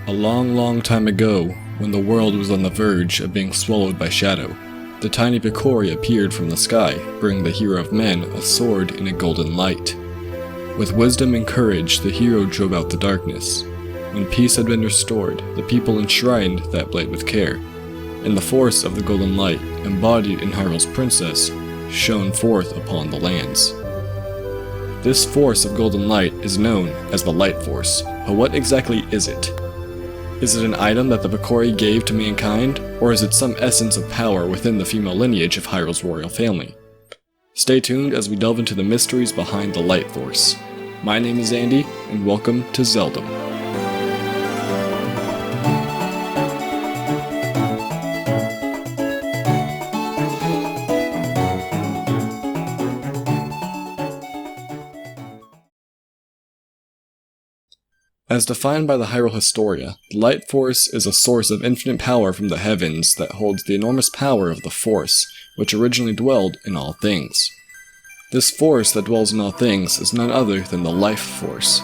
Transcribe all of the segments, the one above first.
A long time ago, when the world was on the verge of being swallowed by shadow, the tiny Picori appeared from the sky, bringing the hero of men a sword in a golden light. With wisdom and courage, the hero drove out the darkness. When peace had been restored, the people enshrined that blade with care, and the force of the golden light, embodied in Hylia's princess, shone forth upon the lands. This force of golden light is known as the Light Force, but what exactly is it? Is it an item that the Picori gave to mankind, or is it some essence of power within the female lineage of Hylia's royal family? Stay tuned as we delve into the mysteries behind the Light Force. My name is Andy, and welcome to Zeldom. As defined by the Hyrule Historia, the Light Force is a source of infinite power from the heavens that holds the enormous power of the Force, which originally dwelled in all things. This force that dwells in all things is none other than the Life Force.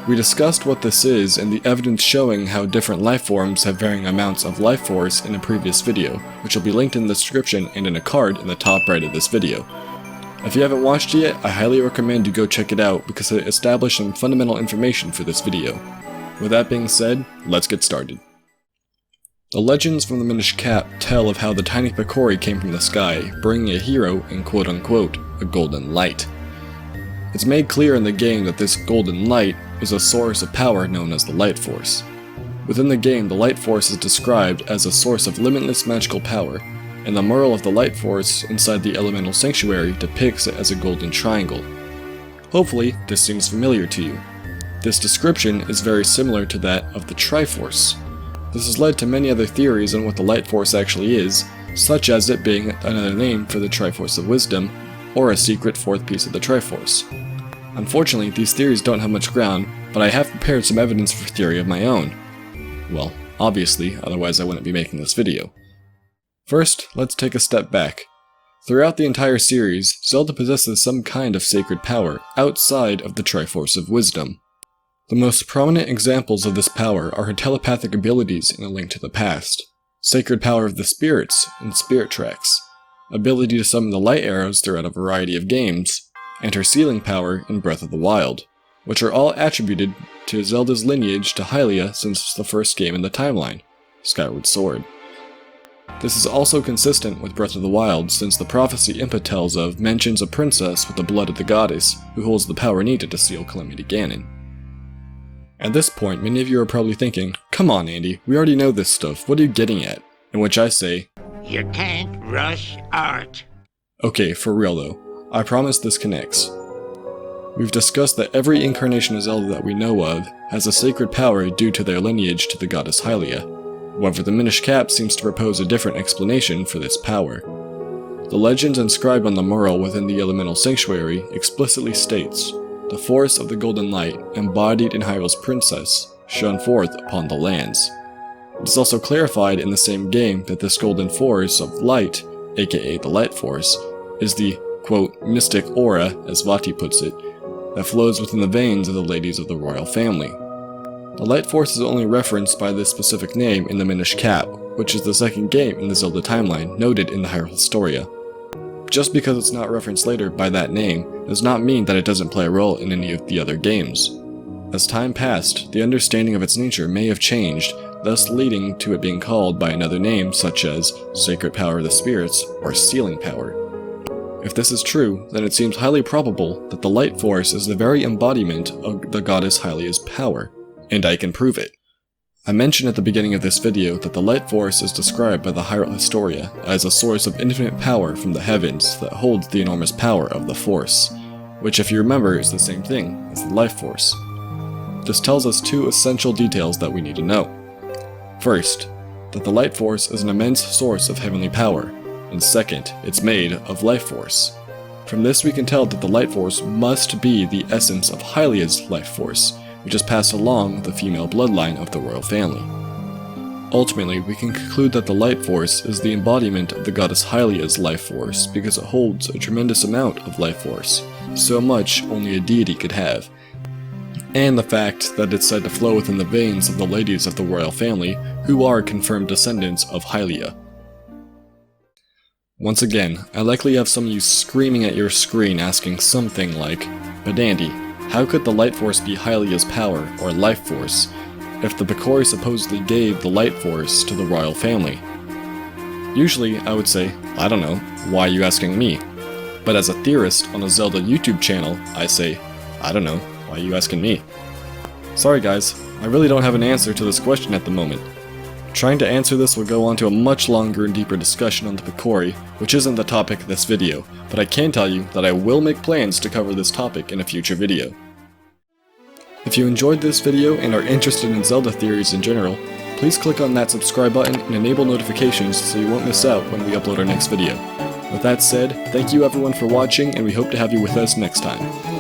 We discussed what this is and the evidence showing how different life forms have varying amounts of Life Force in a previous video, which will be linked in the description and in a card in the top right of this video. If you haven't watched it yet, I highly recommend you go check it out because it established some fundamental information for this video. With that being said, let's get started. The legends from the Minish cap tell of how the tiny Picori came from the sky, bringing a hero in quote-unquote a golden light. It's made clear in the game that this golden light is a source of power known as the Light Force. Within the game, the Light Force is described as a source of limitless magical power, and the mural of the Light Force inside the Elemental Sanctuary depicts it as a golden triangle. Hopefully, this seems familiar to you. This description is very similar to that of the Triforce. This has led to many other theories on what the Light Force actually is, such as it being another name for the Triforce of Wisdom, or a secret fourth piece of the Triforce. Unfortunately, these theories don't have much ground, but I have prepared some evidence for theory of my own. Well, obviously, otherwise I wouldn't be making this video. First, let's take a step back. Throughout the entire series, Zelda possesses some kind of sacred power outside of the Triforce of Wisdom. The most prominent examples of this power are her telepathic abilities in A Link to the Past, sacred power of the spirits in Spirit Tracks, ability to summon the light arrows throughout a variety of games, and her sealing power in Breath of the Wild, which are all attributed to Zelda's lineage to Hylia since the first game in the timeline, Skyward Sword. This is also consistent with Breath of the Wild since the prophecy Impa tells of mentions a princess with the blood of the goddess who holds the power needed to seal Calamity Ganon. At this point, many of you are probably thinking, come on Andy, we already know this stuff, what are you getting at? In which I say, you can't rush art. Okay, for real though, I promise this connects. We've discussed that every incarnation of Zelda that we know of has a sacred power due to their lineage to the goddess Hylia. However, the Minish cap seems to propose a different explanation for this power. The legends inscribed on the mural within the Elemental Sanctuary explicitly states, the force of the golden light, embodied in Hylia's princess, shone forth upon the lands. It is also clarified in the same game that this golden force of light, aka the Light Force, is the, quote, mystic aura, as Vati puts it, that flows within the veins of the ladies of the royal family. The Light Force is only referenced by this specific name in the Minish cap, which is the second game in the Zelda timeline noted in the Hyrule Historia. Just because it's not referenced later by that name does not mean that it doesn't play a role in any of the other games. As time passed, the understanding of its nature may have changed, thus leading to it being called by another name such as Sacred Power of the Spirits or Sealing Power. If this is true, then it seems highly probable that the Light Force is the very embodiment of the goddess Hylia's power. And I can prove it. I mentioned at the beginning of this video that the Light Force is described by the Hyrule Historia as a source of infinite power from the heavens that holds the enormous power of the Force, which if you remember is the same thing as the Life Force. This tells us two essential details that we need to know. First, that the Light Force is an immense source of heavenly power, and second, it's made of Life Force. From this we can tell that the Light Force must be the essence of Hylia's Life Force, which is passed along the female bloodline of the royal family. Ultimately, we can conclude that the Light Force is the embodiment of the goddess Hylia's life force because it holds a tremendous amount of life force, so much only a deity could have. and the fact that it's said to flow within the veins of the ladies of the royal family, who are confirmed descendants of Hylia. Once again, I likely have some of you screaming at your screen asking something like, "But Andy, how could the light force be Hylia's power, or life force, if the Picori supposedly gave the light force to the royal family?" Usually, I would say, I don't know, why are you asking me? But as a theorist on a Zelda YouTube channel, I say, I don't know, why are you asking me? Sorry guys, I really don't have an answer to this question at the moment. Trying to answer this will go on to a much longer and deeper discussion on the Picori, which isn't the topic of this video, but I can tell you that I will make plans to cover this topic in a future video. If you enjoyed this video and are interested in Zelda theories in general, please click on that subscribe button and enable notifications so you won't miss out when we upload our next video. With that said, thank you everyone for watching, and we hope to have you with us next time.